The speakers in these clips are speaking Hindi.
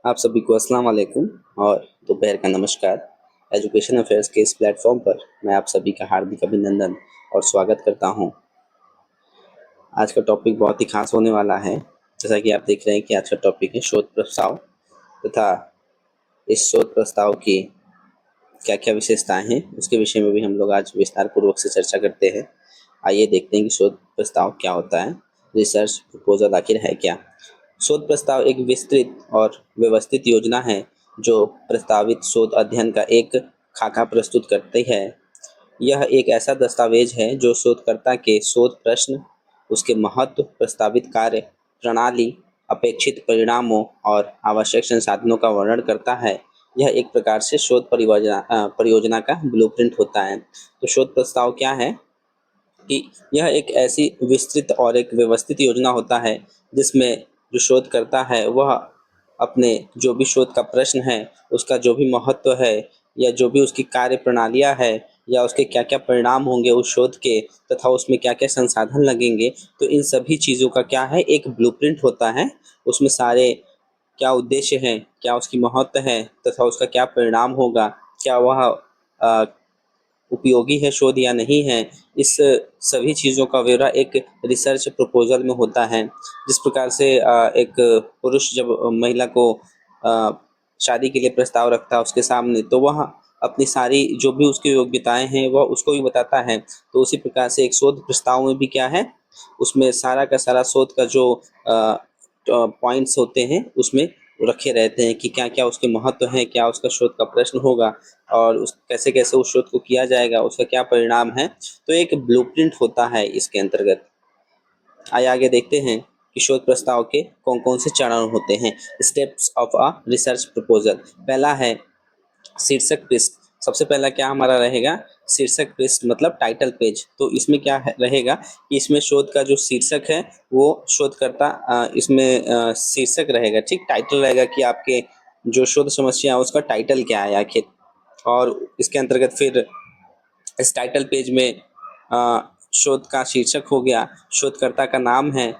आप सभी को अस्सलाम वालेकुम और दोपहर का नमस्कार। एजुकेशन अफेयर्स के इस प्लेटफॉर्म पर मैं आप सभी का हार्दिक अभिनंदन और स्वागत करता हूं। आज का टॉपिक बहुत ही खास होने वाला है। जैसा कि आप देख रहे हैं कि आज का टॉपिक है शोध प्रस्ताव तथा इस शोध प्रस्ताव की क्या क्या विशेषताएं हैं उसके विषय में भी हम लोग आज विस्तार पूर्वक से चर्चा करते हैं। आइए देखते हैं कि शोध प्रस्ताव क्या होता है, रिसर्च प्रपोजल आखिर है क्या। शोध प्रस्ताव एक विस्तृत और व्यवस्थित योजना है जो प्रस्तावित शोध अध्ययन का एक खाका प्रस्तुत करती है। यह एक ऐसा दस्तावेज है जो शोधकर्ता के शोध प्रश्न, उसके महत्व, प्रस्तावित कार्य प्रणाली, अपेक्षित परिणामों और आवश्यक संसाधनों का वर्णन करता है। यह एक प्रकार से शोध परियोजना का ब्लूप्रिंट होता है। तो शोध प्रस्ताव क्या है कि यह एक ऐसी विस्तृत और एक व्यवस्थित योजना होता है जिसमें जो शोध करता है वह अपने जो भी शोध का प्रश्न है, उसका जो भी महत्व है या जो भी उसकी कार्य प्रणालियाँ है या उसके क्या क्या परिणाम होंगे उस शोध के तथा उसमें क्या क्या संसाधन लगेंगे, तो इन सभी चीज़ों का क्या है एक ब्लूप्रिंट होता है। उसमें सारे क्या उद्देश्य हैं, क्या उसकी महत्व है तथा उसका क्या परिणाम होगा, क्या वह उपयोगी है शोध या नहीं है, इस सभी चीज़ों का ब्यौरा एक रिसर्च प्रपोजल में होता है। जिस प्रकार से एक पुरुष जब महिला को अ, शादी के लिए प्रस्ताव रखता है उसके सामने, तो वह अपनी सारी जो भी उसकी योग्यताएं हैं वह उसको भी बताता है। तो उसी प्रकार से एक शोध प्रस्ताव में भी क्या है, उसमें सारा का सारा शोध का जो पॉइंट्स होते हैं उसमें रखे रहते हैं कि क्या क्या उसके महत्व हैं, क्या उसका शोध का प्रश्न होगा और उस कैसे कैसे उस शोध को किया जाएगा, उसका क्या परिणाम है। तो एक ब्लूप्रिंट होता है इसके अंतर्गत। आइए आगे देखते हैं कि शोध प्रस्ताव के कौन कौन से चरण होते हैं। Steps of a research proposal. पहला है शीर्षक पृष्ठ। सबसे पहला क्या हमारा रहेगा, शीर्षक पृष्ठ मतलब टाइटल पेज। तो इसमें क्या रहेगा कि इसमें शोध का जो शीर्षक है वो शोधकर्ता इसमें शीर्षक रहेगा, ठीक, टाइटल रहेगा कि आपके जो शोध समस्या है उसका टाइटल क्या है आखिर। और इसके अंतर्गत फिर इस टाइटल पेज में शोध का शीर्षक हो गया, शोधकर्ता का नाम है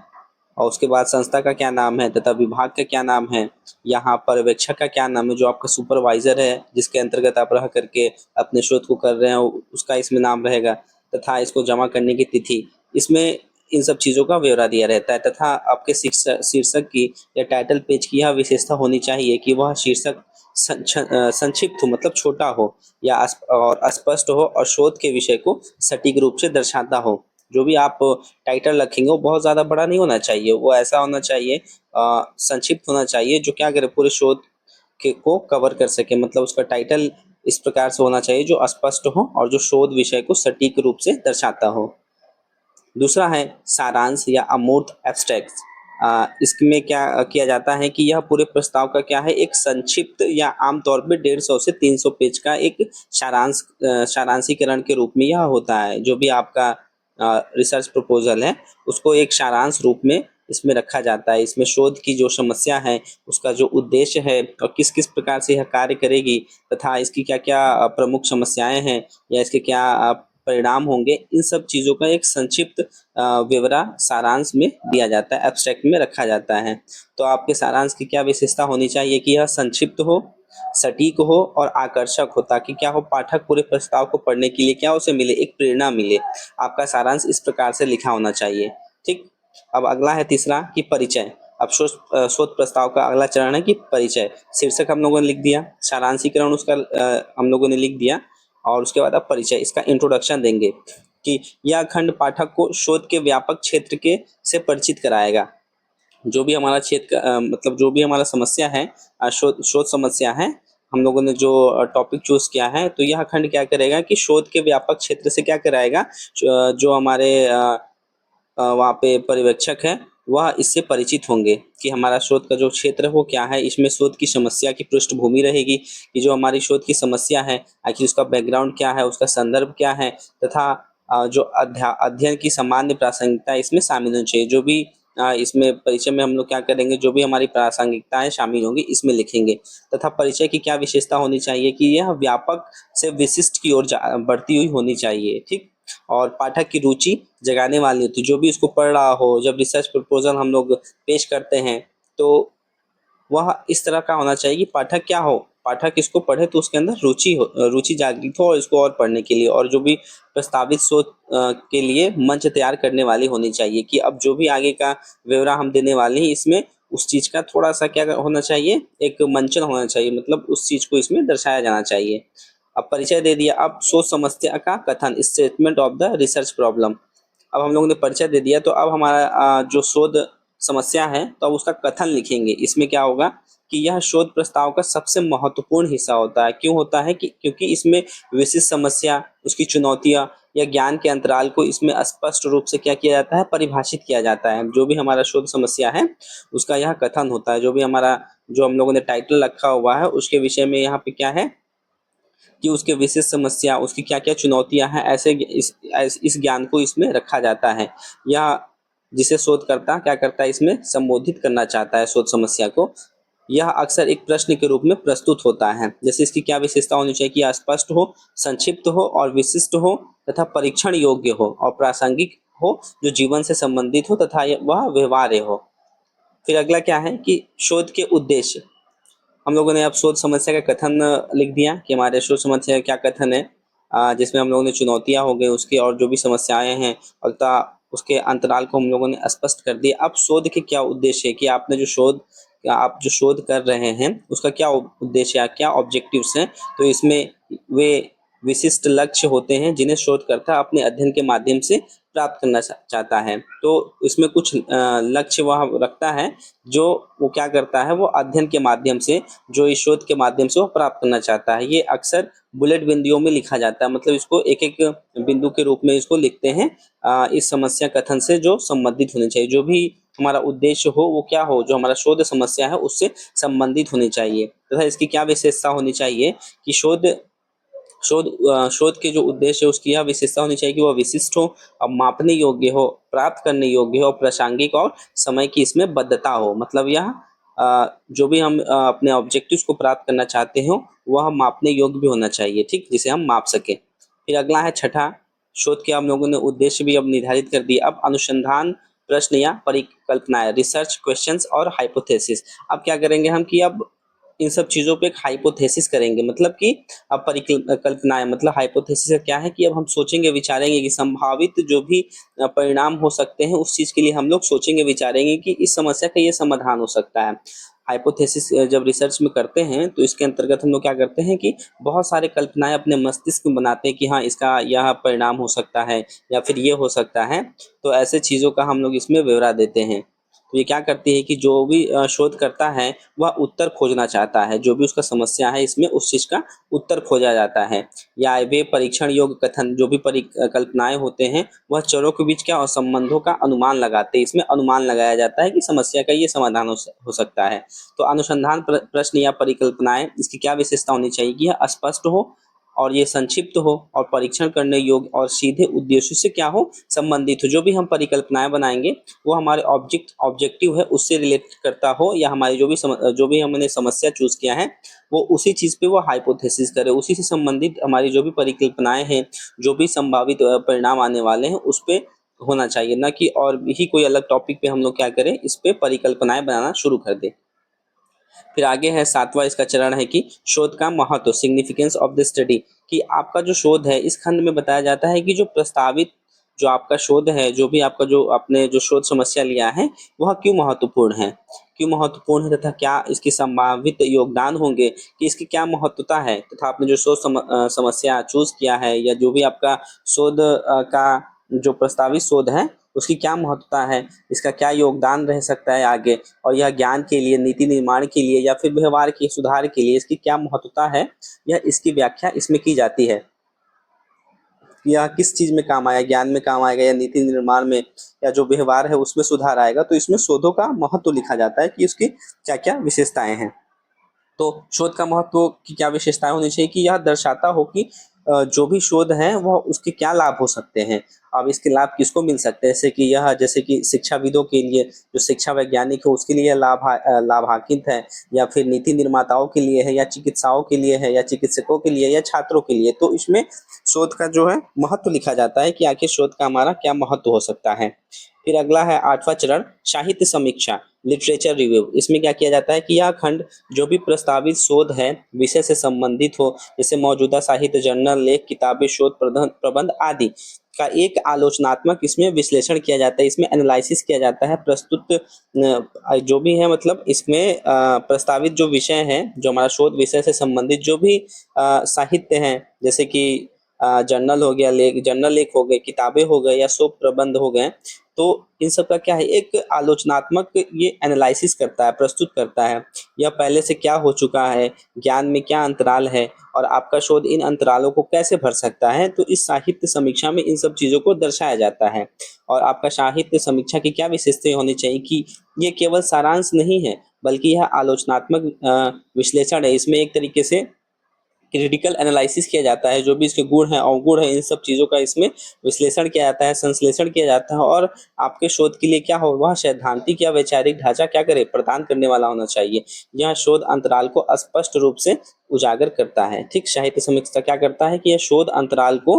और उसके बाद संस्था का क्या नाम है तथा विभाग का क्या नाम है, यहाँ पर्यवेक्षक का क्या नाम है, जो आपका सुपरवाइजर है जिसके अंतर्गत आप रह करके अपने शोध को कर रहे हैं उसका इसमें नाम रहेगा, तथा इसको जमा करने की तिथि। इसमें इन सब चीज़ों का ब्यौरा दिया रहता है। तथा आपके शीर्षक की या टाइटल पेज की यह विशेषता होनी चाहिए कि वह शीर्षक संक्षिप्त हो, मतलब छोटा हो या और स्पष्ट हो और शोध के विषय को सटीक रूप से दर्शाता हो। जो भी आप टाइटल रखेंगे वो बहुत ज़्यादा बड़ा नहीं होना चाहिए, वो ऐसा होना चाहिए, संक्षिप्त होना चाहिए जो क्या करे पूरे शोध के को कवर कर सके। मतलब उसका टाइटल इस प्रकार से होना चाहिए जो स्पष्ट हो और जो शोध विषय को सटीक रूप से दर्शाता हो। दूसरा है सारांश या अमूर्त एब्स्ट्रैक्ट। इसमें क्या किया जाता है कि यह पूरे प्रस्ताव का क्या है एक संक्षिप्त या आमतौर पे 150 से 300 पेज का एक सारांशीकरण के रूप में यह होता है। जो भी आपका रिसर्च प्रपोजल है उसको एक सारांश रूप में इसमें रखा जाता है। इसमें शोध की जो समस्या है, उसका जो उद्देश्य है और किस किस प्रकार से यह कार्य करेगी तथा इसकी क्या क्या प्रमुख समस्याएं हैं या इसके क्या परिणाम होंगे, इन सब चीज़ों का एक संक्षिप्त ब्यौरा सारांश में दिया जाता है, एब्स्ट्रैक्ट में रखा जाता है। तो आपके सारांश की क्या विशेषता होनी चाहिए कि यह संक्षिप्त हो, सटीक हो और आकर्षक हो, ताकि क्या हो पाठक पूरे प्रस्ताव को पढ़ने के लिए क्या उसे मिले, एक प्रेरणा मिले। आपका सारांश इस प्रकार से लिखा होना चाहिए, ठीक। अब अगला है तीसरा कि परिचय। अब शोध प्रस्ताव का अगला चरण है कि परिचय। शीर्षक हम लोगों ने लिख दिया, सारांशीकरण उसका हम लोगों ने लिख दिया और उसके बाद आप परिचय, इसका इंट्रोडक्शन देंगे कि यह खंड पाठक को शोध के व्यापक क्षेत्र के से परिचित कराएगा। जो भी हमारा क्षेत्र मतलब जो भी हमारा समस्या है, शोध शोध समस्या है, हम लोगों ने जो टॉपिक चूज किया है, तो यह खंड क्या करेगा कि शोध के व्यापक क्षेत्र से क्या कराएगा, जो हमारे वहाँ पे पर्यवेक्षक है वह इससे परिचित होंगे कि हमारा शोध का जो क्षेत्र है वो क्या है। इसमें शोध की समस्या की पृष्ठभूमि रहेगी कि जो हमारी शोध की समस्या है आखिर उसका बैकग्राउंड क्या है, उसका संदर्भ क्या है तथा जो अध्ययन की सामान्य प्रासंगिकता इसमें शामिल होनी चाहिए। जो भी इसमें परिचय में हम लोग क्या करेंगे, जो भी हमारी प्रासंगिकताएं शामिल होंगी इसमें लिखेंगे। तथा परिचय की क्या विशेषता होनी चाहिए कि यह व्यापक से विशिष्ट की ओर बढ़ती हुई होनी चाहिए, ठीक, और पाठक की रुचि जगाने वाली होती है। जो भी उसको पढ़ रहा हो, जब रिसर्च प्रपोजल हम लोग पेश करते हैं तो वह इस तरह का होना चाहिए कि पाठक क्या हो, पाठक इसको पढ़े तो उसके अंदर रुचि जागृत हो और इसको और पढ़ने के लिए, और जो भी प्रस्तावित शोध के लिए मंच तैयार करने वाली होनी चाहिए कि अब जो भी आगे का ब्यौरा हम देने वाले हैं इसमें उस चीज़ का थोड़ा-सा क्या होना चाहिए, एक मंचन होना चाहिए, मतलब उस चीज़ को इसमें दर्शाया जाना चाहिए। अब परिचय दे दिया, अब सोच समस्या का कथन, statement of the research problem. अब हम लोगों ने परिचय दे दिया, तो अब हमारा जो शोध समस्या है तो अब उसका कथन लिखेंगे। इसमें क्या होगा कि यह शोध प्रस्ताव का सबसे महत्वपूर्ण हिस्सा होता है। क्यों होता है कि क्योंकि इसमें विशिष्ट समस्या, उसकी चुनौतियाँ या ज्ञान के अंतराल को इसमें स्पष्ट रूप से क्या किया जाता है, परिभाषित किया जाता है। जो भी हमारा शोध समस्या है उसका यह कथन होता है। जो भी हमारा जो हम लोगों ने टाइटल रखा हुआ है उसके विषय में यहाँ पे क्या है कि उसके विशेष समस्या, उसकी क्या-क्या चुनौतियाँ हैं, ऐसे इस ज्ञान को इसमें रखा जाता है। यह जिसे शोधकर्ता क्या करता है, इसमें संबोधित करना चाहता है शोध समस्या को। यह अक्सर एक प्रश्न के रूप में प्रस्तुत होता है। जैसे इसकी क्या विशेषता होनी चाहिए कि यह स्पष्ट हो, संक्षिप्त हो और विशिष्ट हो तथा परीक्षण योग्य हो और प्रासंगिक हो, जो जीवन से संबंधित हो तथा वह व्यवहार्य हो। फिर अगला क्या है कि शोध के उद्देश्य। हम लोगों ने अब शोध समस्या का कथन लिख दिया कि हमारे शोध समस्या का क्या कथन है, जिसमें हम लोगों ने चुनौतियाँ हो गई उसकी और जो भी समस्याएं हैं और उसके अंतराल को हम लोगों ने स्पष्ट कर दिया। अब शोध के क्या उद्देश्य है कि आप जो शोध कर रहे हैं उसका क्या उद्देश्य है, क्या ऑब्जेक्टिव्स हैं। तो इसमें वे विशिष्ट लक्ष्य होते हैं जिन्हें शोधकर्ता अपने अध्ययन के माध्यम से प्राप्त करना चाहता है। तो इसमें कुछ लक्ष्य वह रखता है जो वो क्या करता है, वो अध्ययन के माध्यम से, जो इस शोध के माध्यम से वो प्राप्त करना चाहता है। ये अक्सर बुलेट बिंदुओं में लिखा जाता है, मतलब इसको एक-एक बिंदु के रूप में इसको लिखते हैं। इस समस्या कथन से जो संबंधित होने चाहिए, जो भी हमारा उद्देश्य हो वो क्या हो, जो हमारा शोध समस्या है उससे संबंधित होनी चाहिए तथा इसकी क्या विशेषता होनी चाहिए कि शोध के जो उद्देश्य है उसकी यह विशेषता होनी चाहिए कि वह विशिष्ट हो, अब मापने योग्य हो, प्राप्त करने योग्य हो, प्रासंगिक और समय की इसमें बद्धता हो। मतलब यह जो भी हम अपने ऑब्जेक्टिव्स को प्राप्त करना चाहते हो वह मापने योग्य भी होना चाहिए, ठीक, जिसे हम माप सकें। फिर अगला है छठा, शोध के हम लोगों ने उद्देश्य भी अब निर्धारित कर दिए। अब अनुसंधान प्रश्न या परिकल्पनाएं, रिसर्च क्वेश्चंस और हाइपोथेसिस। अब क्या करेंगे हम कि अब इन सब चीज़ों पे एक हाइपोथेसिस करेंगे, मतलब कि अब परिकल्पनाएं, मतलब हाइपोथेसिस का क्या है कि अब हम सोचेंगे विचारेंगे कि संभावित जो भी परिणाम हो सकते हैं उस चीज़ के लिए हम लोग सोचेंगे विचारेंगे कि इस समस्या का ये समाधान हो सकता है। हाइपोथेसिस जब रिसर्च में करते हैं तो इसके अंतर्गत हम लोग क्या करते हैं कि बहुत सारे कल्पनाएं अपने मस्तिष्क में बनाते हैं कि हाँ इसका यह परिणाम हो सकता है या फिर ये हो सकता है। तो ऐसे चीज़ों का हम लोग इसमें ब्यौरा देते हैं। तो ये क्या करती है कि जो भी शोध करता है वह उत्तर खोजना चाहता है, जो भी उसका समस्या है इसमें उस चीज़ का उत्तर खोजा जाता है। या वे परीक्षण योग्य कथन, जो भी परिकल्पनाएं होते हैं वह चरों के बीच क्या, और संबंधों का अनुमान लगाते हैं। इसमें अनुमान लगाया जाता है कि समस्या का ये समाधान हो सकता है। तो अनुसंधान प्रश्न या परिकल्पनाएं, इसकी क्या विशेषता होनी चाहिए कि यह स्पष्ट हो और ये संक्षिप्त हो और परीक्षण करने योग्य और सीधे उद्देश्य से क्या हो, संबंधित हो। जो भी हम परिकल्पनाएं बनाएंगे वो हमारे ऑब्जेक्टिव है उससे रिलेट करता हो, या हमारी जो भी हमने समस्या चूज किया है वो उसी चीज पे वो हाइपोथेसिस करे, उसी से संबंधित हमारी जो भी परिकल्पनाएं हैं, जो भी संभावित परिणाम आने वाले हैं उस पे होना चाहिए, ना कि और भी कोई अलग टॉपिक पे हम लोग क्या करें, इस पे परिकल्पनाएं बनाना शुरू कर दें। फिर आगे है सातवां, इसका चरण है कि शोध का महत्व, सिग्निफिकेंस ऑफ द स्टडी। कि आपका जो शोध है इस खंड में बताया जाता है कि जो प्रस्तावित जो आपका शोध है, जो भी आपका जो आपने जो शोध समस्या लिया है वह क्यों महत्वपूर्ण है, क्यों महत्वपूर्ण है तथा क्या इसके संभावित योगदान होंगे, कि इसकी क्या महत्वता है, तथा आपने जो समस्या चूज किया है या जो भी आपका शोध का जो प्रस्तावित शोध है उसकी क्या महत्वता है, इसका क्या योगदान रह सकता है आगे, और यह ज्ञान के लिए, नीति निर्माण के लिए या फिर व्यवहार के सुधार के लिए इसकी क्या महत्वता है, यह इसकी व्याख्या इसमें की जाती है। यह किस चीज में काम आया, ज्ञान में काम आएगा या नीति निर्माण में, या जो व्यवहार है उसमें सुधार आएगा। तो इसमें शोधों का महत्व लिखा जाता है कि उसकी क्या क्या विशेषताएं हैं। तो शोध का महत्व की क्या विशेषताएं होनी चाहिए कि यह दर्शाता हो कि जो भी शोध है वह उसके क्या लाभ हो सकते हैं। अब इसके लाभ किसको मिल सकते हैं, जैसे कि शिक्षाविदों के लिए, जो शिक्षा वैज्ञानिक है उसके लिए लाभान्वित है, या फिर नीति निर्माताओं के लिए है, या चिकित्साओं के लिए है, या चिकित्सकों के लिए, या छात्रों के लिए। तो इसमें शोध का जो है महत्व लिखा जाता है कि आखिर शोध का हमारा क्या महत्व हो सकता है। फिर अगला है आठवां चरण, साहित्य समीक्षा। लिटरेचर रिव्यू, इसमें क्या किया जाता है कि यह खंड जो भी प्रस्तावित शोध है विषय से संबंधित हो, जैसे मौजूदा साहित्य, जर्नल, लेख, किताबें, शोध प्रबंध आदि का एक आलोचनात्मक इसमें विश्लेषण किया जाता है, इसमें एनालिसिस किया जाता है। प्रस्तुत जो भी है मतलब इसमें प्रस्तावित जो विषय है, जो हमारा शोध विषय से संबंधित जो भी साहित्य हैं, जैसे कि जर्नल हो गया, जर्नल लेख हो गए, किताबें हो गए या शोध प्रबंध हो गए, तो इन सब का क्या है, एक आलोचनात्मक ये एनालिसिस करता है, प्रस्तुत करता है। यह पहले से क्या हो चुका है, ज्ञान में क्या अंतराल है और आपका शोध इन अंतरालों को कैसे भर सकता है। तो इस साहित्य समीक्षा में इन सब चीज़ों को दर्शाया जाता है। और आपका साहित्य समीक्षा की क्या विशेषताएं होनी चाहिए कि ये केवल सारांश नहीं है, बल्कि यह आलोचनात्मक विश्लेषण है। इसमें एक तरीके से क्रिटिकल एनालिसिस किया जाता है, जो भी इसके गुण हैं अवगुण हैं, इन सब चीज़ों का इसमें विश्लेषण किया जाता है, संश्लेषण किया जाता है और आपके शोध के लिए क्या हो, वह सैद्धांतिक या वैचारिक ढांचा क्या करे, प्रदान करने वाला होना चाहिए। यह शोध अंतराल को स्पष्ट रूप से उजागर करता है। ठीक, साहित्य समीक्षा क्या करता है कि यह शोध अंतराल को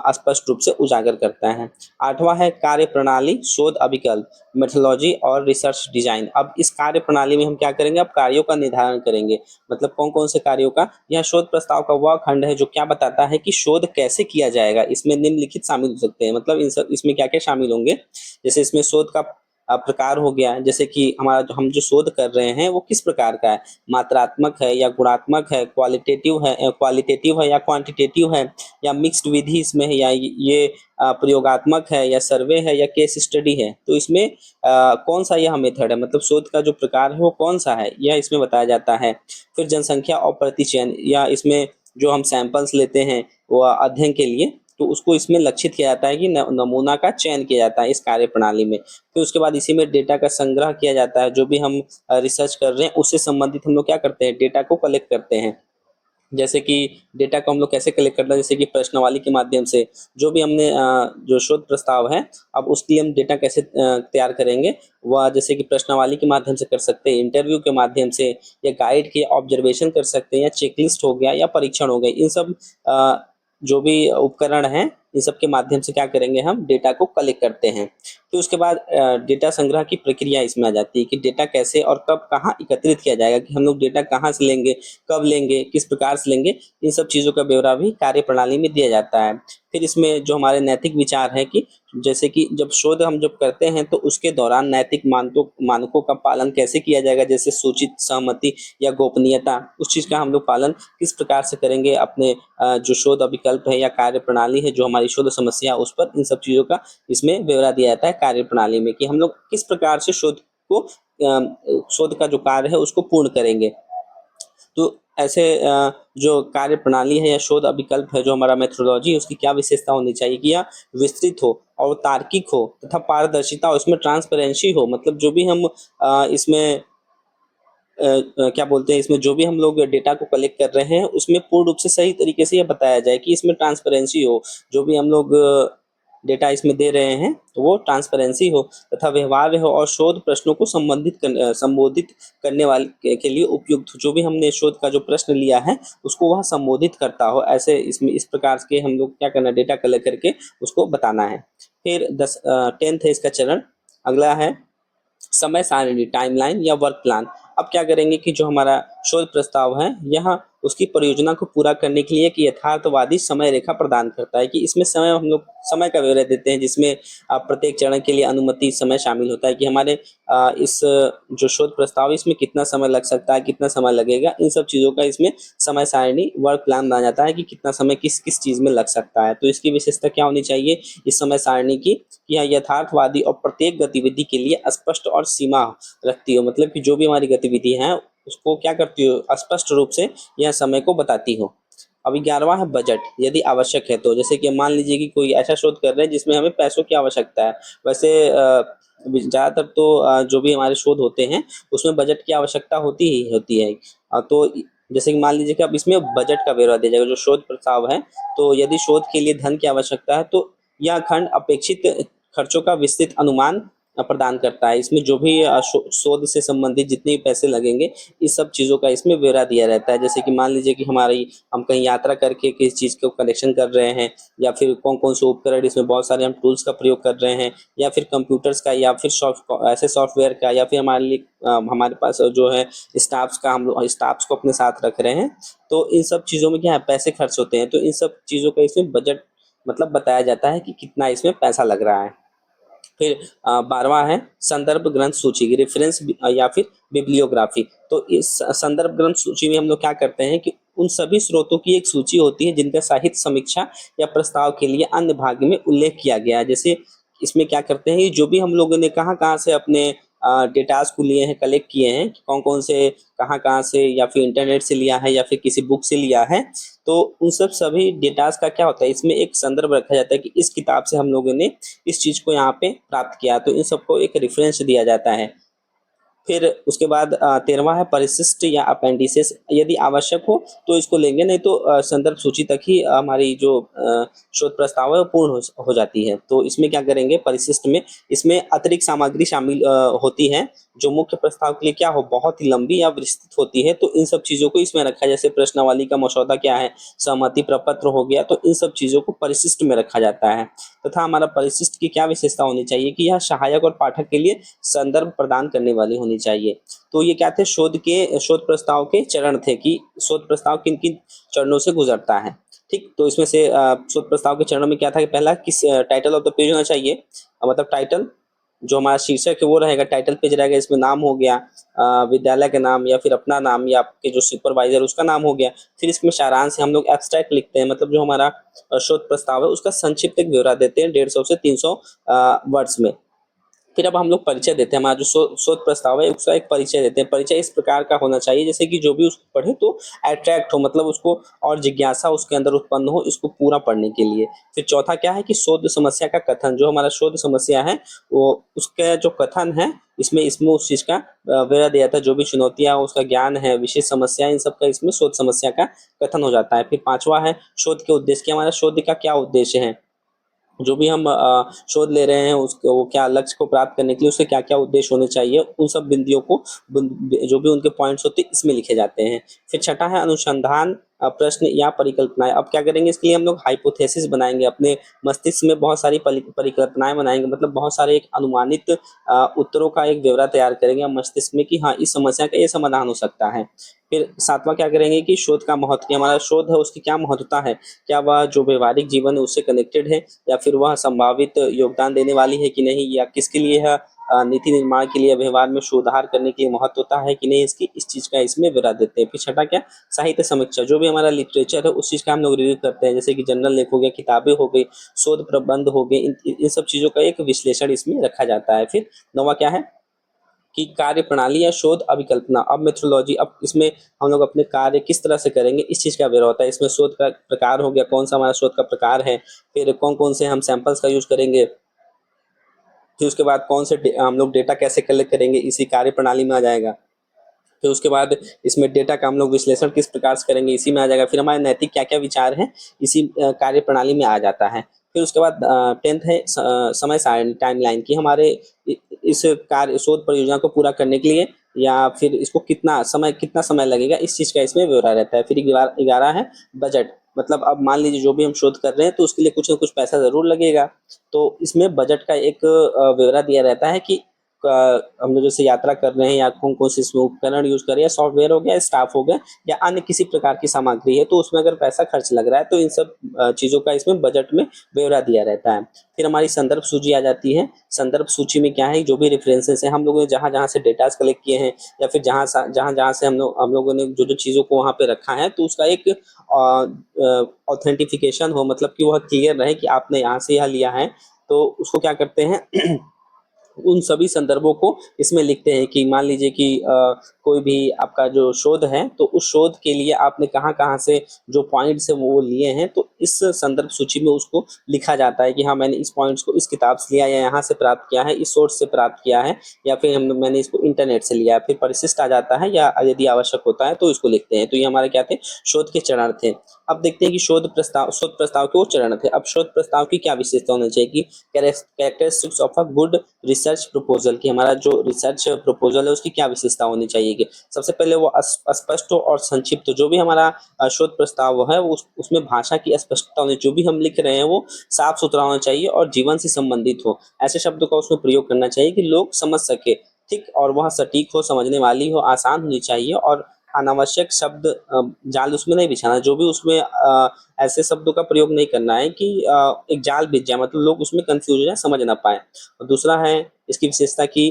स्पष्ट रूप से उजागर करता है। आठवां है कार्य प्रणाली, शोध अभिकल्प, मेथोलॉजी और रिसर्च डिजाइन। अब इस कार्य प्रणाली में हम क्या करेंगे, अब कार्यों का निर्धारण करेंगे, मतलब कौन कौन से कार्यों का। यह शोध प्रस्ताव का वह खंड है जो क्या बताता है कि शोध कैसे किया जाएगा। इसमें निम्नलिखित शामिल हो सकते हैं, मतलब इसमें क्या क्या शामिल होंगे, जैसे इसमें शोध का प्रकार हो गया, जैसे कि हम जो शोध कर रहे हैं वो किस प्रकार का है, मात्रात्मक है या गुणात्मक है, क्वालिटेटिव है या क्वांटिटेटिव है, या मिक्स्ड विधि इसमें है, या ये प्रयोगात्मक है या सर्वे है या केस स्टडी है। तो इसमें कौन सा यह मेथड है, मतलब शोध का जो प्रकार है वो कौन सा है, यह इसमें बताया जाता है। फिर जनसंख्या और प्रतिचयन, या इसमें जो हम सैंपल्स लेते हैं वो अध्ययन के लिए, तो उसको इसमें लक्षित किया जाता है कि नमूना का चयन किया जाता है इस कार्य प्रणाली में। फिर उसके बाद इसी में डेटा का संग्रह किया जाता है, जो भी हम रिसर्च कर रहे हैं उससे संबंधित हम लोग क्या करते हैं, डेटा को कलेक्ट करते हैं। जैसे कि डेटा को हम लोग कैसे कलेक्ट करते हैं, जैसे कि प्रश्नावली के माध्यम से, जो भी हमने जो शोध प्रस्ताव है, अब उसके लिए हम डेटा कैसे तैयार करेंगे, वह जैसे कि प्रश्नावली के माध्यम से कर सकते हैं, इंटरव्यू के माध्यम से, या गाइड के ऑब्जर्वेशन कर सकते हैं, या चेकलिस्ट हो गया या परीक्षण हो गए। इन सब जो भी उपकरण हैं, इन सब के माध्यम से क्या करेंगे, हम डेटा को कलेक्ट करते हैं। फिर उसके बाद डेटा संग्रह की प्रक्रिया इसमें आ जाती है कि डेटा कैसे और कब कहाँ एकत्रित किया जाएगा, कि हम लोग डेटा कहाँ से लेंगे, कब लेंगे, किस प्रकार से लेंगे, इन सब चीज़ों का ब्यौरा भी कार्य प्रणाली में दिया जाता है। फिर इसमें जो हमारे नैतिक विचार है कि जैसे कि जब शोध हम जब करते हैं तो उसके दौरान नैतिक मानकों का पालन कैसे किया जाएगा, जैसे सूचित, सहमति या गोपनीयता, उस चीज़ का हम लोग पालन किस प्रकार से करेंगे अपने जो शोध अभिकल्प है या कार्य प्रणाली है, जो हमारी शोध समस्या उस पर, इन सब चीज़ों का इसमें ब्यौरा दिया जाता है कार्य प्रणाली में, कि हम लोग किस प्रकार से शोध का जो कार्य है उसको पूर्ण करेंगे। तो ऐसे जो कार्य प्रणाली है या शोध अभिकल्प है, जो हमारा मेथोडोलॉजी है, उसकी क्या विशेषता होनी चाहिए कि यह विस्तृत हो और तार्किक हो तथा पारदर्शिता हो, इसमें ट्रांसपेरेंसी हो, मतलब जो भी हम इसमें क्या बोलते हैं, इसमें जो भी हम लोग डेटा को कलेक्ट कर रहे हैं उसमें पूर्ण रूप से सही तरीके से यह बताया जाए कि इसमें ट्रांसपेरेंसी हो, जो भी हम लोग डेटा इसमें दे रहे हैं तो वो ट्रांसपेरेंसी हो तथा व्यवहार्य हो, और शोध प्रश्नों को संबोधित करने वाले के लिए उपयुक्त हो, जो भी हमने शोध का जो प्रश्न लिया है उसको वह संबोधित करता हो। ऐसे इसमें इस प्रकार के हम लोग क्या करना है, डेटा कलेक्ट करके उसको बताना है। फिर 10th है इसका चरण। अगला है समय सारणी, टाइमलाइन या वर्क प्लान। अब क्या करेंगे कि जो हमारा शोध प्रस्ताव है, यहाँ उसकी परियोजना को पूरा करने के लिए एक यथार्थवादी समय रेखा प्रदान करता है, कि इसमें समय हम लोग समय का ब्यौरा देते हैं, जिसमें प्रत्येक चरण के लिए अनुमति समय शामिल होता है, कि हमारे इस जो शोध प्रस्ताव है इसमें कितना समय लग सकता है, कितना समय लगेगा, इन सब चीज़ों का इसमें समय सारणी, वर्क प्लान बनाया जाता है कि कितना समय किस किस चीज़ में लग सकता है। तो इसकी विशेषता क्या होनी चाहिए इस समय सारणी की, कि यह यथार्थवादी और प्रत्येक गतिविधि के लिए स्पष्ट और सीमा रखती हो, मतलब कि जो भी हमारी गतिविधि है उसको क्या करती हो, स्पष्ट रूप से यह समय को बताती हो। अभी 11वां है बजट, यदि आवश्यक है तो, जैसे कि मान लीजिए कि कोई ऐसा शोध कर रहे हैं जिसमें हमें पैसों की आवश्यकता है। वैसे ज़्यादातर तो जो भी हमारे शोध होते हैं उसमें बजट की आवश्यकता होती ही होती है। तो जैसे कि मान लीजिए कि अब इसमें बजट का ब्यौरा दिया जाएगा जो शोध प्रस्ताव है, तो यदि शोध के लिए धन की आवश्यकता है तो यह खंड अपेक्षित खर्चों का विस्तृत अनुमान प्रदान करता है। इसमें जो भी शोध से संबंधित जितने भी पैसे लगेंगे, इस सब चीज़ों का इसमें ब्यौरा दिया रहता है। जैसे कि मान लीजिए कि हम कहीं यात्रा करके किसी चीज़ को कलेक्शन कर रहे हैं, या फिर कौन-कौन से उपकरण, इसमें बहुत सारे हम टूल्स का प्रयोग कर रहे हैं, या फिर कंप्यूटर्स का, या फिर ऐसे सॉफ्टवेयर का, या फिर हमारे पास जो है स्टाफ्स का, हम लोग स्टाफ्स को अपने साथ रख रहे हैं। तो इन सब चीज़ों में क्या है, पैसे खर्च होते हैं। तो इन सब चीज़ों का इसमें बजट मतलब बताया जाता है कि कितना इसमें पैसा लग रहा है। फिर 12वां है संदर्भ ग्रंथ सूची की रेफरेंस या फिर बिब्लियोग्राफी। तो इस संदर्भ ग्रंथ सूची में हम लोग क्या करते हैं कि उन सभी स्रोतों की एक सूची होती है जिनका साहित्य समीक्षा या प्रस्ताव के लिए अन्य भाग में उल्लेख किया गया है। जैसे इसमें क्या करते हैं, जो भी हम लोगों ने कहाँ-कहाँ से अपने डेटास को लिए हैं, कलेक्ट किए हैं, कौन-कौन से कहाँ-कहाँ से, या फिर इंटरनेट से लिया है या फिर किसी बुक से लिया है, तो उन सभी डेटास का क्या होता है, इसमें एक संदर्भ रखा जाता है कि इस किताब से हम लोगों ने इस चीज़ को यहाँ पे प्राप्त किया। तो इन सबको एक रेफरेंस दिया जाता है। फिर उसके बाद 13वां है परिशिष्ट या अपेंडिसेस। यदि आवश्यक हो तो इसको लेंगे, नहीं तो संदर्भ सूची तक ही हमारी जो शोध प्रस्ताव है वो पूर्ण हो जाती है। तो इसमें क्या करेंगे, परिशिष्ट में इसमें अतिरिक्त सामग्री शामिल होती है जो मुख्य प्रस्ताव के लिए क्या हो, बहुत ही लंबी या विस्तृत होती है। तो इन सब चीज़ों को इसमें रखा, जैसे प्रश्नावली का मसौदा क्या है, सहमति प्रपत्र हो गया, तो इन सब चीज़ों को परिशिष्ट में रखा जाता है। तथा हमारा परिशिष्ट की क्या विशेषता होनी चाहिए कि यह सहायक और पाठक के लिए संदर्भ प्रदान करने वाली होनी चाहिए। तो ये क्या थे, शोध प्रस्ताव के चरण थे कि शोध प्रस्ताव किन किन चरणों से गुजरता है। ठीक, तो इसमें से शोध प्रस्ताव के चरणों में क्या था कि पहला किस टाइटल ऑफ द पेज होना चाहिए, मतलब टाइटल जो हमारा शीर्षक है वो रहेगा, टाइटल पेज रहेगा, इसमें नाम हो गया, विद्यालय का नाम या फिर अपना नाम या आपके जो सुपरवाइजर उसका नाम हो गया। फिर इसमें सारांश है, हम लोग एब्स्ट्रैक्ट लिखते हैं, मतलब जो हमारा शोध प्रस्ताव है उसका संक्षिप्त एक ब्यौरा देते हैं 150 से 300 वर्ड्स में। फिर अब हम लोग परिचय देते हैं, हमारा जो शोध प्रस्ताव है उसका एक परिचय देते हैं। परिचय इस प्रकार का होना चाहिए जैसे कि जो भी उसको पढ़े तो अट्रैक्ट हो, मतलब उसको और जिज्ञासा उसके अंदर उत्पन्न हो इसको पूरा पढ़ने के लिए। फिर चौथा क्या है कि शोध समस्या का कथन, जो हमारा शोध समस्या है वो उसका जो कथन है, इसमें उस चीज का ब्यौरा दिया जाता है, जो भी चुनौतियां उसका ज्ञान है, विशेष समस्या, इन सब का इसमें शोध समस्या का कथन हो जाता है। फिर पांचवा है शोध के उद्देश्य, कि हमारा शोध का क्या उद्देश्य है, जो भी हम शोध ले रहे हैं उसको, वो क्या लक्ष्य को प्राप्त करने के लिए उसके क्या-क्या उद्देश्य होने चाहिए, उन सब बिंदियों को जो भी उनके पॉइंट्स होते हैं इसमें लिखे जाते हैं। फिर छठा है अनुसंधान, प्रश्न या परिकल्पनाएं। अब क्या करेंगे, इसके लिए हम लोग हाइपोथेसिस बनाएंगे, अपने मस्तिष्क में बहुत सारी परिकल्पनाएं बनाएंगे, मतलब बहुत सारे एक अनुमानित उत्तरों का एक ब्यौरा तैयार करेंगे हम मस्तिष्क में कि हाँ इस समस्या का ये समाधान हो सकता है। फिर सातवां क्या करेंगे कि शोध का महत्व, कि हमारा शोध है उसकी क्या महत्वता है, क्या वह जो व्यवहारिक जीवन है उससे कनेक्टेड है, या फिर वह संभावित योगदान देने वाली है कि नहीं, या किसके लिए है, नीति निर्माण के लिए, व्यवहार में सुधार करने के लिए महत्वता है कि नहीं इसकी, इस चीज का इसमें विवरण देते हैं। फिर छठा क्या, साहित्य समीक्षा, जो भी हमारा लिटरेचर है उस चीज का हम लोग रिव्यू करते हैं, जैसे कि जनरल लेख हो गया, किताबें हो गई, शोध प्रबंध हो गए, इन सब चीजों का एक विश्लेषण इसमें रखा जाता है। फिर नौवा क्या है कि कार्य प्रणाली या शोध अभिकल्पना, अब मेथोडोलॉजी, अब इसमें हम लोग अपने कार्य किस तरह से करेंगे इस चीज़ का ब्यौरा होता है। इसमें शोध का प्रकार हो गया, कौन सा हमारा शोध का प्रकार है, फिर कौन-कौन से हम सैंपल्स का यूज़ करेंगे, फिर उसके बाद कौन से हम लोग डेटा कैसे कलेक्ट करेंगे इसी कार्य प्रणाली में आ जाएगा। फिर उसके बाद इसमें डेटा का हम लोग विश्लेषण किस प्रकार से करेंगे इसी में आ जाएगा। फिर हमारे नैतिक क्या-क्या विचार हैं इसी कार्य प्रणाली में आ जाता है। फिर उसके बाद 10th है समय सारणी, टाइमलाइन, कि हमारे इस कार्य शोध परियोजना को पूरा करने के लिए या फिर इसको कितना समय लगेगा, इस चीज़ का इसमें ब्यौरा रहता है। फिर 11 है बजट, मतलब अब मान लीजिए जो भी हम शोध कर रहे हैं तो उसके लिए कुछ न कुछ पैसा ज़रूर लगेगा। तो इसमें बजट का एक ब्यौरा दिया रहता है कि हम लोग जैसे यात्रा कर रहे हैं या कौन-कौन से इसमें उपकरण यूज़ कर रहे हैं, सॉफ्टवेयर हो गया, स्टाफ हो गया या अन्य किसी प्रकार की सामग्री है, तो उसमें अगर पैसा खर्च लग रहा है तो इन सब चीज़ों का इसमें बजट में ब्यौरा दिया रहता है। फिर हमारी संदर्भ सूची आ जाती है। संदर्भ सूची में क्या है, जो भी रेफरेंसेस हैं, हम लोगों ने जहाँ-जहाँ से डेटास कलेक्ट किए हैं या फिर जहाँ-जहाँ से हम लोगों ने जो-जो चीज़ों को वहाँ पे रखा है, तो उसका एक ऑथेंटिफिकेशन हो, मतलब कि वह क्लियर रहे कि आपने यहाँ से यह लिया है। तो उसको क्या करते हैं उन सभी संदर्भों को इसमें लिखते हैं कि मान लीजिए कि कोई भी आपका जो शोध है तो उस शोध के लिए आपने कहाँ-कहाँ से जो पॉइंट्स है वो लिए हैं, तो इस संदर्भ सूची में उसको लिखा जाता है कि हाँ मैंने इस पॉइंट्स को इस किताब से लिया या यहाँ से प्राप्त किया है, इस सोर्स से प्राप्त किया है, या फिर मैंने इसको इंटरनेट से लिया है। फिर परिशिष्ट आ जाता है, या यदि आवश्यक होता है तो इसको लिखते हैं। तो ये हमारे क्या थे, शोध के चरण थे। अब देखते हैं कि शोध प्रस्ताव के वो चरण थे। अब शोध प्रस्ताव की क्या विशेषता होनी चाहिए कि characteristics of a good research research proposal की हमारा जो रिसर्च प्रपोजल है उसकी क्या विशेषता होनी चाहिए कि सबसे पहले वो स्पष्ट हो और संक्षिप्त हो। जो भी हमारा शोध प्रस्ताव है वो उसमें भाषा की स्पष्टता होनी, जो भी हम लिख रहे हैं वो साफ सुथरा होना चाहिए और जीवन से संबंधित हो। ऐसे शब्दों का उसमें प्रयोग करना चाहिए कि लोग समझ सके, ठीक, और वह सटीक हो, समझने वाली हो, आसान होनी चाहिए और अनावश्यक शब्द जाल उसमें नहीं बिछाना। जो भी उसमें ऐसे शब्दों का प्रयोग नहीं करना है कि एक जाल बिछ जाए, मतलब लोग उसमें कंफ्यूज हो जाए, समझ ना पाए। और दूसरा है इसकी विशेषता की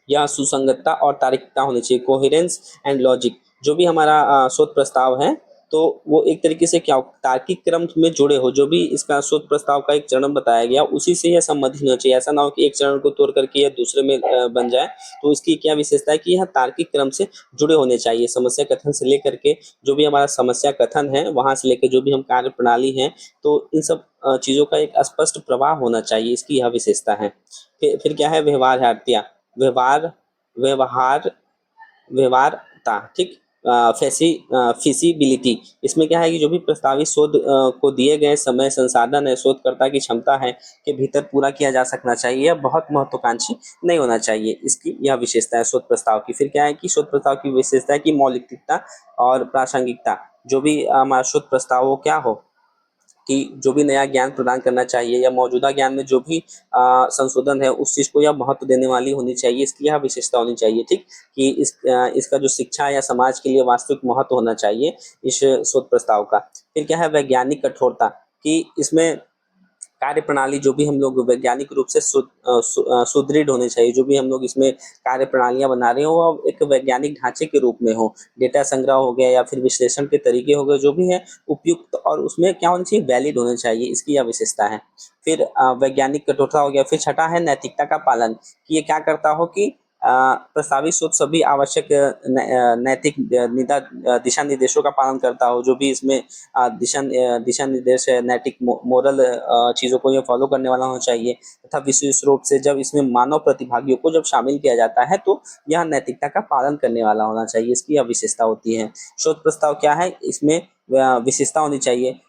यह सुसंगतता और तार्किकता होनी चाहिए, कोहेरेंस एंड लॉजिक। जो भी हमारा शोध प्रस्ताव है तो वो एक तरीके से क्या हो, तार्किक क्रम में जुड़े हो। जो भी इसका शोध प्रस्ताव का एक चरण बताया गया उसी से यह संबंधित होना चाहिए। ऐसा ना हो कि एक चरण को तोड़ करके यह दूसरे में बन जाए। तो इसकी क्या विशेषता है कि यह तार्किक क्रम से जुड़े होने चाहिए। समस्या कथन से लेकर के जो भी हमारा समस्या कथन है वहां से लेकर जो भी हम कार्य प्रणाली है, तो इन सब चीजों का एक स्पष्ट प्रवाह होना चाहिए, इसकी यह विशेषता है। फिर क्या है, व्यवहार्यता, व्यवहार व्यवहार व्यवहार्यता, ठीक, फिजिबिलिटी। इसमें क्या है कि जो भी प्रस्तावित शोध को दिए गए समय, संसाधन है, शोधकर्ता की क्षमता है के भीतर पूरा किया जा सकना चाहिए। यह बहुत महत्वाकांक्षी नहीं होना चाहिए, इसकी यह विशेषता है शोध प्रस्ताव की। फिर क्या है कि शोध प्रस्ताव की विशेषता है कि मौलिकता और प्रासंगिकता। जो भी हमारा शोध प्रस्ताव हो क्या हो कि जो भी नया ज्ञान प्रदान करना चाहिए या मौजूदा ज्ञान में जो भी संशोधन है उस चीज़ को यह महत्व देने वाली होनी चाहिए, इसकी यह विशेषता होनी चाहिए, ठीक, कि इसका जो शिक्षा या समाज के लिए वास्तविक महत्व होना चाहिए इस शोध प्रस्ताव का। फिर क्या है, वैज्ञानिक कठोरता, कि इसमें कार्य प्रणाली जो भी हम लोग वैज्ञानिक रूप से सुदृढ़ होने चाहिए। जो भी हम लोग इसमें कार्य प्रणालियां बना रहे हो वो एक वैज्ञानिक ढांचे के रूप में हो। डेटा संग्रह हो गया या फिर विश्लेषण के तरीके हो गए, जो भी है उपयुक्त और उसमें क्या होना चाहिए, वैलिड होने चाहिए, इसकी यह विशेषता है। फिर वैज्ञानिक कठोरता हो गया। फिर छठा है नैतिकता का पालन, कि ये क्या करता हो कि प्रस्तावित शोध सभी आवश्यक नैतिक दिशा निर्देशों का पालन करता हो। जो भी इसमें दिशा निर्देश है, नैतिक मोरल चीज़ों को ये फॉलो करने वाला होना चाहिए। तथा विशेष रूप से जब इसमें मानव प्रतिभागियों को जब शामिल किया जाता है तो यह नैतिकता का पालन करने वाला होना चाहिए, इसकी यह विशेषता होती है। शोध प्रस्ताव क्या है, इसमें विशेषता होनी चाहिए,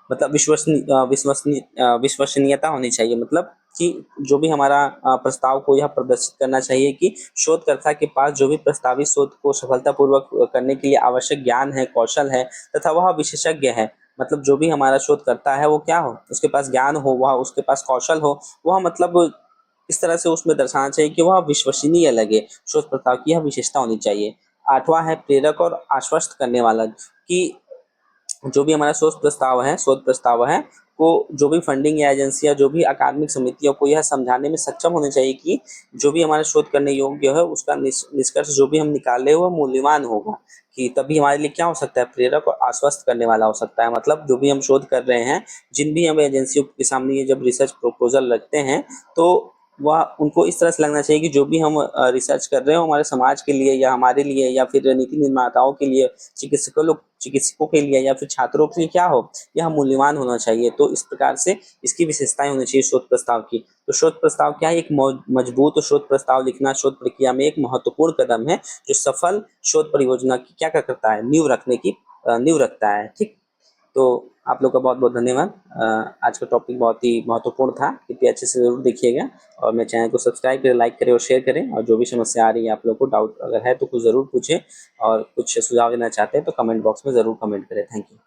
मतलब विश्वसनीयता होनी चाहिए। मतलब कि जो भी हमारा प्रस्ताव को यह प्रदर्शित करना चाहिए कि शोधकर्ता के पास जो भी प्रस्तावित शोध को सफलतापूर्वक करने के लिए आवश्यक ज्ञान है, कौशल है तथा वह विशेषज्ञ है। मतलब जो भी हमारा शोध करता है वो क्या हो, उसके पास ज्ञान हो, वह उसके पास कौशल हो, वह मतलब इस तरह से उसमें दर्शाना चाहिए कि वह विश्वसनीय लगे। शोध प्रस्ताव की यह विशेषता होनी चाहिए। आठवां है प्रेरक और आश्वस्त करने वाला, कि जो भी हमारा शोध प्रस्ताव है को जो भी फंडिंग या एजेंसियां, जो भी अकादमिक समितियों को यह समझाने में सक्षम होने चाहिए कि जो भी हमारा शोध करने योग्य है उसका निष्कर्ष जो भी हम निकाले वो मूल्यवान होगा। कि तभी हमारे लिए क्या हो सकता है, प्रेरक और आश्वस्त करने वाला हो सकता है। मतलब जो भी हम शोध कर रहे हैं, जिन भी हम एजेंसियों के सामने ये जब रिसर्च प्रपोजल रखते हैं तो वह उनको इस तरह से लगना चाहिए कि जो भी हम रिसर्च कर रहे हो हमारे समाज के लिए या हमारे लिए या फिर नीति निर्माताओं के लिए, चिकित्सकों के लिए या फिर छात्रों के लिए क्या हो, यह मूल्यवान होना चाहिए। तो इस प्रकार से इसकी विशेषताएं होनी चाहिए शोध प्रस्ताव की। तो शोध प्रस्ताव क्या है, एक मजबूत शोध प्रस्ताव लिखना शोध प्रक्रिया में एक महत्वपूर्ण कदम है जो सफल शोध परियोजना की क्या करता है, नींव रखता है, ठीक। तो आप लोग का बहुत बहुत धन्यवाद। आज का टॉपिक बहुत ही महत्वपूर्ण था, कृपया अच्छे से ज़रूर देखिएगा और मेरे चैनल को सब्सक्राइब करें, लाइक करें और शेयर करें। और जो भी समस्या आ रही है आप लोग को डाउट अगर है तो कुछ ज़रूर पूछें और कुछ सुझाव देना चाहते हैं तो कमेंट बॉक्स में ज़रूर कमेंट करें। Thank you.